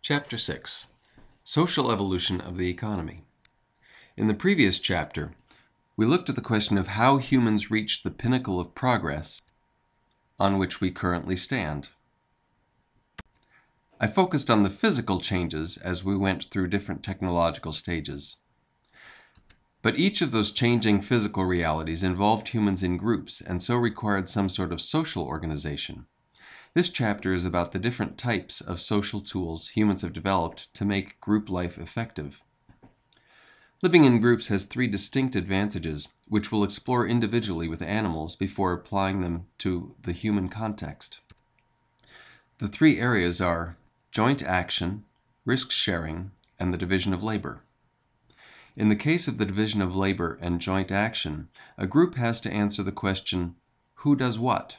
Chapter 6. Social Evolution of the Economy. In the previous chapter, we looked at the question of how humans reached the pinnacle of progress on which we currently stand. I focused on the physical changes as we went through different technological stages. But each of those changing physical realities involved humans in groups and so required some sort of social organization. This chapter is about the different types of social tools humans have developed to make group life effective. Living in groups has three distinct advantages, which we'll explore individually with animals before applying them to the human context. The three areas are joint action, risk sharing, and the division of labor. In the case of the division of labor and joint action, a group has to answer the question, who does what?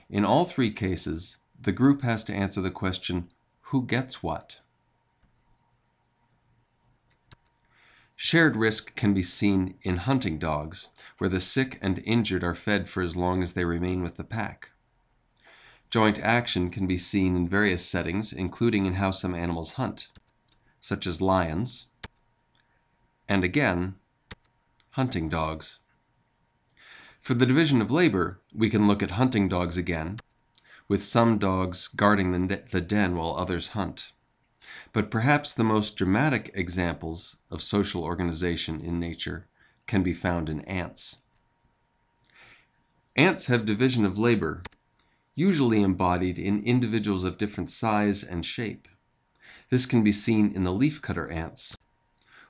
In all three cases, the group has to answer the question, who gets what? Shared risk can be seen in hunting dogs, where the sick and injured are fed for as long as they remain with the pack. Joint action can be seen in various settings, including in how some animals hunt, such as lions, and again, hunting dogs. For the division of labor, we can look at hunting dogs again, with some dogs guarding the den while others hunt. But perhaps the most dramatic examples of social organization in nature can be found in ants. Ants have division of labor, usually embodied in individuals of different size and shape. This can be seen in the leafcutter ants,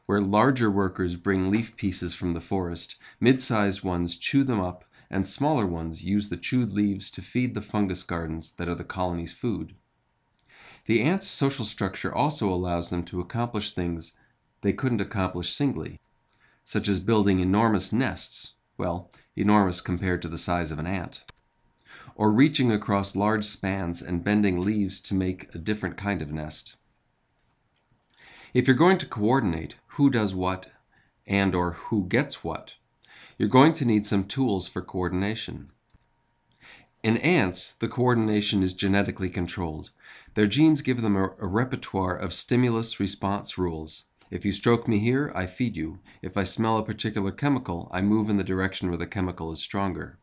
where larger workers bring leaf pieces from the forest, mid-sized ones chew them up, and smaller ones use the chewed leaves to feed the fungus gardens that are the colony's food. The ants' social structure also allows them to accomplish things they couldn't accomplish singly, such as building enormous nests, well, enormous compared to the size of an ant, or reaching across large spans and bending leaves to make a different kind of nest. If you're going to coordinate who does what and/or who gets what, you're going to need some tools for coordination. In ants, the coordination is genetically controlled. Their genes give them a repertoire of stimulus-response rules. If you stroke me here, I feed you. If I smell a particular chemical, I move in the direction where the chemical is stronger.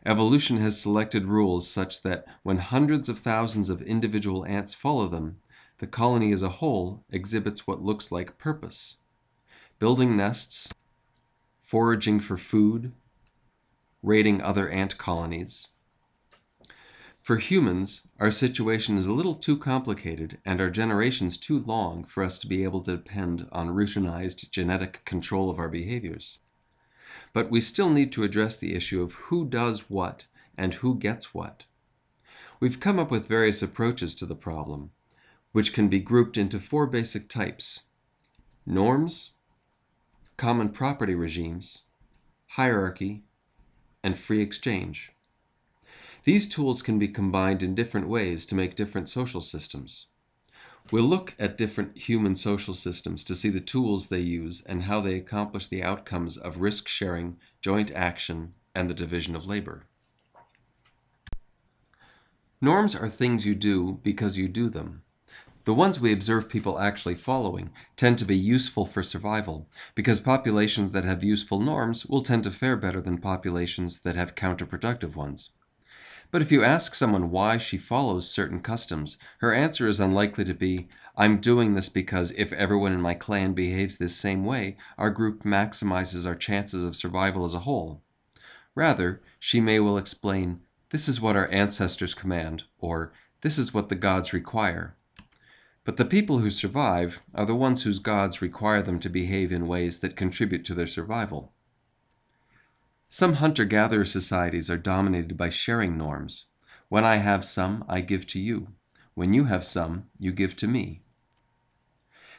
Evolution has selected rules such that when hundreds of thousands of individual ants follow them, the colony as a whole exhibits what looks like purpose: building nests, foraging for food, raiding other ant colonies. For humans, our situation is a little too complicated and our generations too long for us to be able to depend on routinized genetic control of our behaviors. But we still need to address the issue of who does what and who gets what. We've come up with various approaches to the problem, which can be grouped into four basic types: norms, common property regimes, hierarchy, and free exchange. These tools can be combined in different ways to make different social systems. We'll look at different human social systems to see the tools they use and how they accomplish the outcomes of risk sharing, joint action, and the division of labor. Norms are things you do because you do them. The ones we observe people actually following tend to be useful for survival, because populations that have useful norms will tend to fare better than populations that have counterproductive ones. But if you ask someone why she follows certain customs, her answer is unlikely to be, "I'm doing this because if everyone in my clan behaves this same way, our group maximizes our chances of survival as a whole." Rather, she may well explain, "This is what our ancestors command," or "This is what the gods require." But the people who survive are the ones whose gods require them to behave in ways that contribute to their survival. Some hunter-gatherer societies are dominated by sharing norms. When I have some, I give to you. When you have some, you give to me.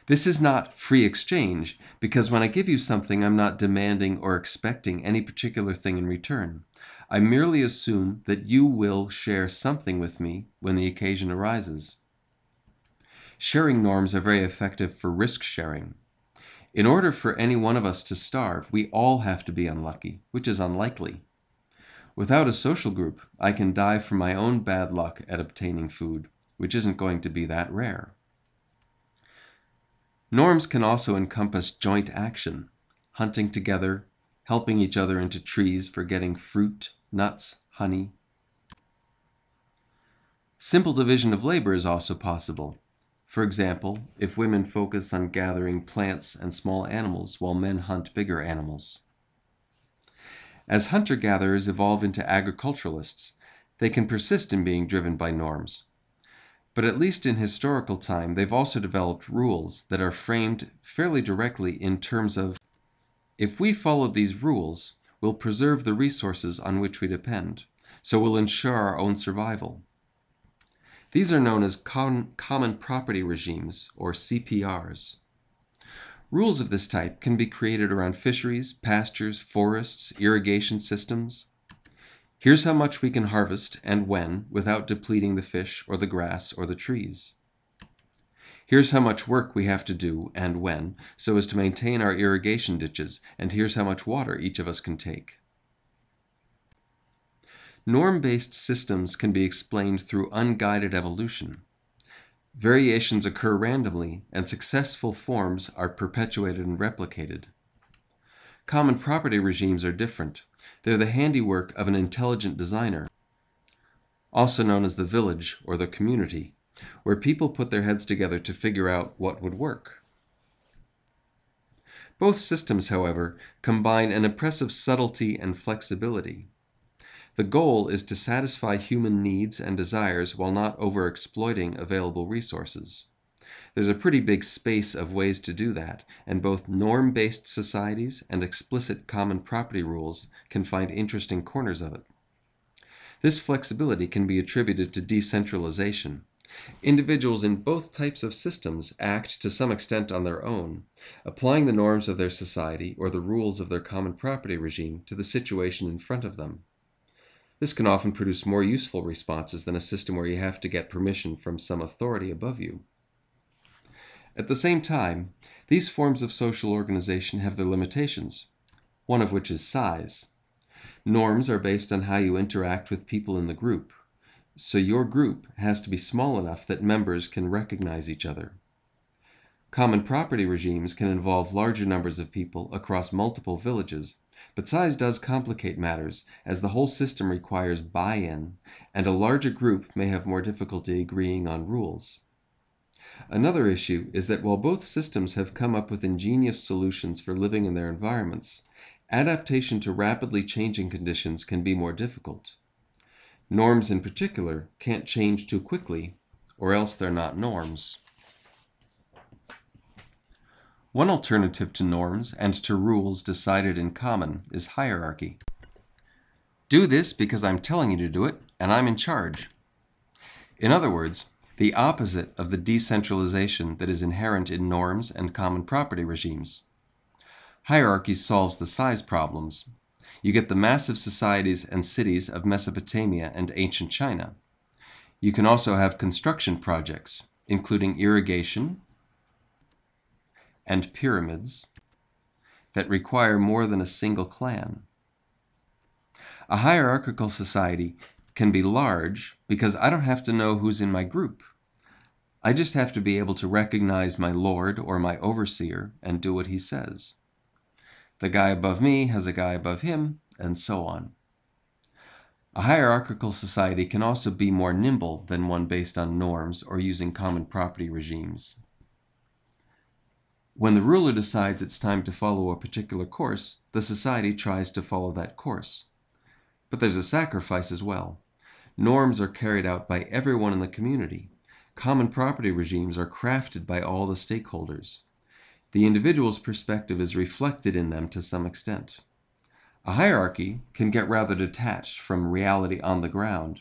This is not free exchange, because when I give you something, I'm not demanding or expecting any particular thing in return. I merely assume that you will share something with me when the occasion arises. Sharing norms are very effective for risk sharing. In order for any one of us to starve, we all have to be unlucky, which is unlikely. Without a social group, I can die from my own bad luck at obtaining food, which isn't going to be that rare. Norms can also encompass joint action, hunting together, helping each other into trees for getting fruit, nuts, honey. Simple division of labor is also possible. For example, if women focus on gathering plants and small animals while men hunt bigger animals. As hunter-gatherers evolve into agriculturalists, they can persist in being driven by norms. But at least in historical time, they've also developed rules that are framed fairly directly in terms of, if we follow these rules, we'll preserve the resources on which we depend, so we'll ensure our own survival. These are known as common property regimes, or CPRs. Rules of this type can be created around fisheries, pastures, forests, irrigation systems. Here's how much we can harvest and when without depleting the fish or the grass or the trees. Here's how much work we have to do and when so as to maintain our irrigation ditches, and here's how much water each of us can take. Norm-based systems can be explained through unguided evolution. Variations occur randomly, and successful forms are perpetuated and replicated. Common property regimes are different. They're the handiwork of an intelligent designer, also known as the village or the community, where people put their heads together to figure out what would work. Both systems, however, combine an impressive subtlety and flexibility. The goal is to satisfy human needs and desires while not overexploiting available resources. There's a pretty big space of ways to do that, and both norm-based societies and explicit common property rules can find interesting corners of it. This flexibility can be attributed to decentralization. Individuals in both types of systems act to some extent on their own, applying the norms of their society or the rules of their common property regime to the situation in front of them. This can often produce more useful responses than a system where you have to get permission from some authority above you. At the same time, these forms of social organization have their limitations, one of which is size. Norms are based on how you interact with people in the group, so your group has to be small enough that members can recognize each other. Common property regimes can involve larger numbers of people across multiple villages, but size does complicate matters, as the whole system requires buy-in, and a larger group may have more difficulty agreeing on rules. Another issue is that while both systems have come up with ingenious solutions for living in their environments, adaptation to rapidly changing conditions can be more difficult. Norms in particular can't change too quickly, or else they're not norms. One alternative to norms and to rules decided in common is hierarchy. Do this because I'm telling you to do it, and I'm in charge. In other words, the opposite of the decentralization that is inherent in norms and common property regimes. Hierarchy solves the size problems. You get the massive societies and cities of Mesopotamia and ancient China. You can also have construction projects, including irrigation and pyramids, that require more than a single clan. A hierarchical society can be large because I don't have to know who's in my group. I just have to be able to recognize my lord or my overseer and do what he says. The guy above me has a guy above him, and so on. A hierarchical society can also be more nimble than one based on norms or using common property regimes. When the ruler decides it's time to follow a particular course, the society tries to follow that course. But there's a sacrifice as well. Norms are carried out by everyone in the community. Common property regimes are crafted by all the stakeholders. The individual's perspective is reflected in them to some extent. A hierarchy can get rather detached from reality on the ground.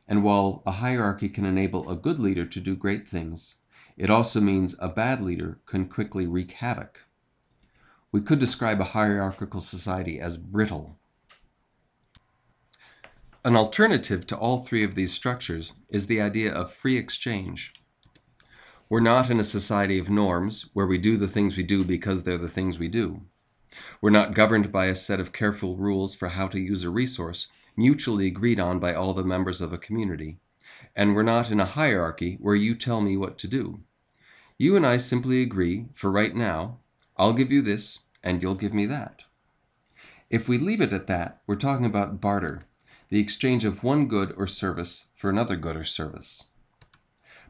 And while a hierarchy can enable a good leader to do great things, it also means a bad leader can quickly wreak havoc. We could describe a hierarchical society as brittle. An alternative to all three of these structures is the idea of free exchange. We're not in a society of norms where we do the things we do because they're the things we do. We're not governed by a set of careful rules for how to use a resource mutually agreed on by all the members of a community. And we're not in a hierarchy where you tell me what to do. You and I simply agree, for right now, I'll give you this and you'll give me that. If we leave it at that, we're talking about barter, the exchange of one good or service for another good or service.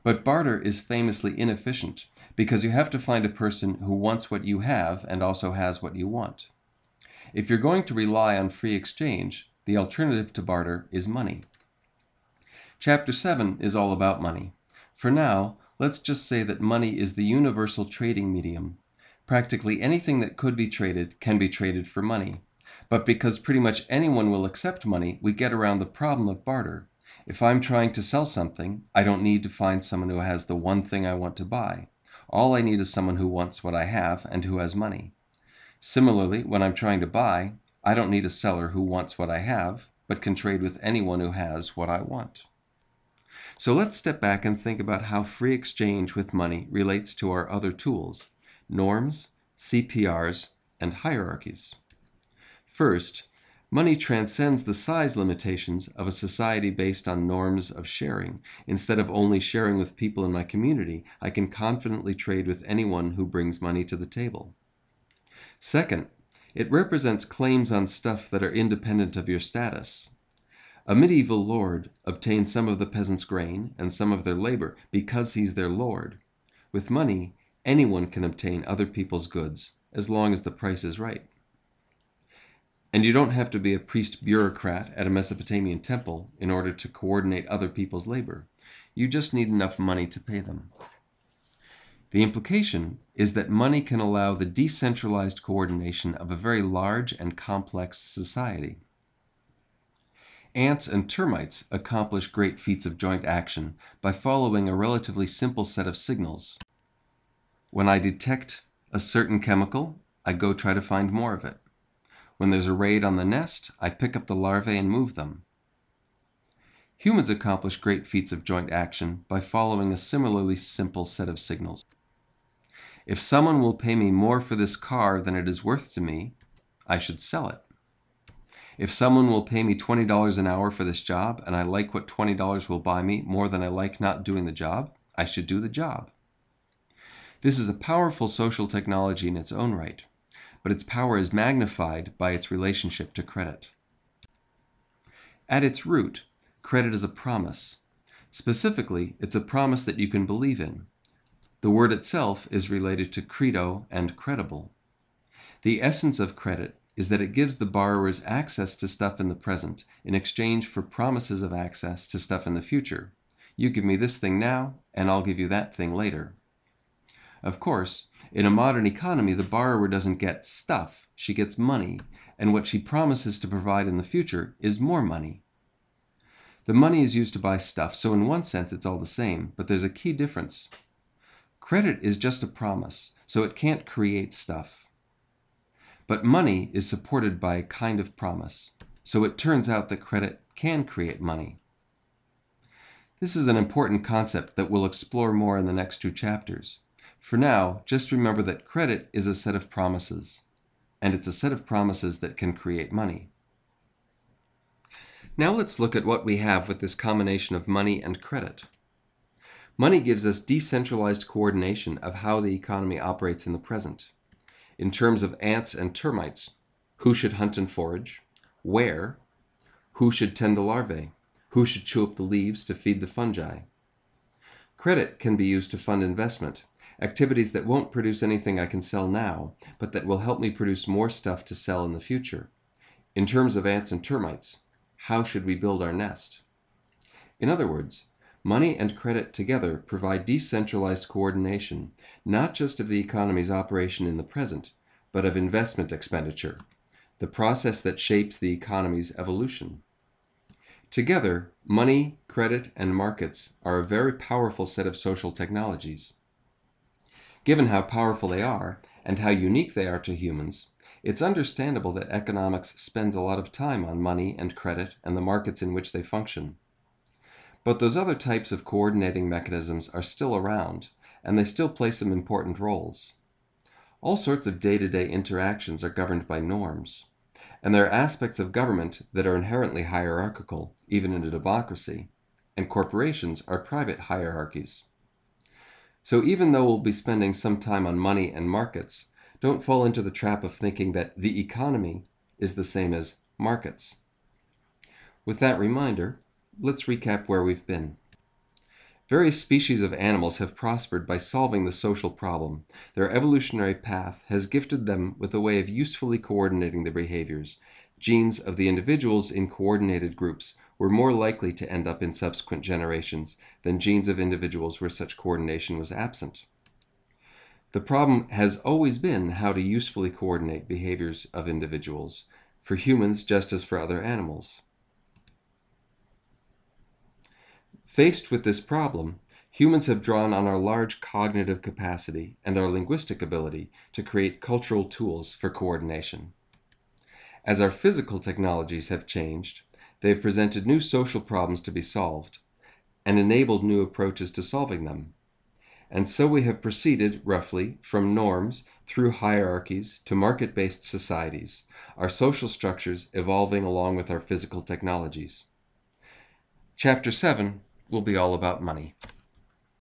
But barter is famously inefficient because you have to find a person who wants what you have and also has what you want. If you're going to rely on free exchange, the alternative to barter is money. Chapter 7 is all about money. For now, let's just say that money is the universal trading medium. Practically anything that could be traded can be traded for money. But because pretty much anyone will accept money, we get around the problem of barter. If I'm trying to sell something, I don't need to find someone who has the one thing I want to buy. All I need is someone who wants what I have and who has money. Similarly, when I'm trying to buy, I don't need a seller who wants what I have, but can trade with anyone who has what I want. So let's step back and think about how free exchange with money relates to our other tools, norms, CPRs, and hierarchies. First, money transcends the size limitations of a society based on norms of sharing. Instead of only sharing with people in my community, I can confidently trade with anyone who brings money to the table. Second, it represents claims on stuff that are independent of your status. A medieval lord obtained some of the peasants' grain and some of their labor because he's their lord. With money, anyone can obtain other people's goods, as long as the price is right. And you don't have to be a priest bureaucrat at a Mesopotamian temple in order to coordinate other people's labor. You just need enough money to pay them. The implication is that money can allow the decentralized coordination of a very large and complex society. Ants and termites accomplish great feats of joint action by following a relatively simple set of signals. When I detect a certain chemical, I go try to find more of it. When there's a raid on the nest, I pick up the larvae and move them. Humans accomplish great feats of joint action by following a similarly simple set of signals. If someone will pay me more for this car than it is worth to me, I should sell it. If someone will pay me $20 an hour for this job and I like what $20 will buy me more than I like not doing the job, I should do the job. This is a powerful social technology in its own right, but its power is magnified by its relationship to credit. At its root, credit is a promise. Specifically, it's a promise that you can believe in. The word itself is related to credo and credible. The essence of credit is that it gives the borrowers access to stuff in the present in exchange for promises of access to stuff in the future. You give me this thing now, and I'll give you that thing later. Of course, in a modern economy, the borrower doesn't get stuff, she gets money, and what she promises to provide in the future is more money. The money is used to buy stuff, so in one sense it's all the same, but there's a key difference. Credit is just a promise, so it can't create stuff. But money is supported by a kind of promise, so it turns out that credit can create money. This is an important concept that we'll explore more in the next 2 chapters. For now, just remember that credit is a set of promises, and it's a set of promises that can create money. Now let's look at what we have with this combination of money and credit. Money gives us decentralized coordination of how the economy operates in the present. In terms of ants and termites, who should hunt and forage, where, who should tend the larvae, who should chew up the leaves to feed the fungi. Credit can be used to fund investment, activities that won't produce anything I can sell now, but that will help me produce more stuff to sell in the future. In terms of ants and termites, how should we build our nest? In other words, money and credit together provide decentralized coordination, not just of the economy's operation in the present, but of investment expenditure, the process that shapes the economy's evolution. Together, money, credit, and markets are a very powerful set of social technologies. Given how powerful they are, and how unique they are to humans, it's understandable that economics spends a lot of time on money and credit and the markets in which they function. But those other types of coordinating mechanisms are still around, and they still play some important roles. All sorts of day-to-day interactions are governed by norms, and there are aspects of government that are inherently hierarchical, even in a democracy, and corporations are private hierarchies. So even though we'll be spending some time on money and markets, don't fall into the trap of thinking that the economy is the same as markets. With that reminder, let's recap where we've been. Various species of animals have prospered by solving the social problem. Their evolutionary path has gifted them with a way of usefully coordinating their behaviors. Genes of the individuals in coordinated groups were more likely to end up in subsequent generations than genes of individuals where such coordination was absent. The problem has always been how to usefully coordinate behaviors of individuals, for humans just as for other animals. Faced with this problem, humans have drawn on our large cognitive capacity and our linguistic ability to create cultural tools for coordination. As our physical technologies have changed, they have presented new social problems to be solved and enabled new approaches to solving them. And so we have proceeded, roughly, from norms through hierarchies to market-based societies, our social structures evolving along with our physical technologies. Chapter 7 will be all about money.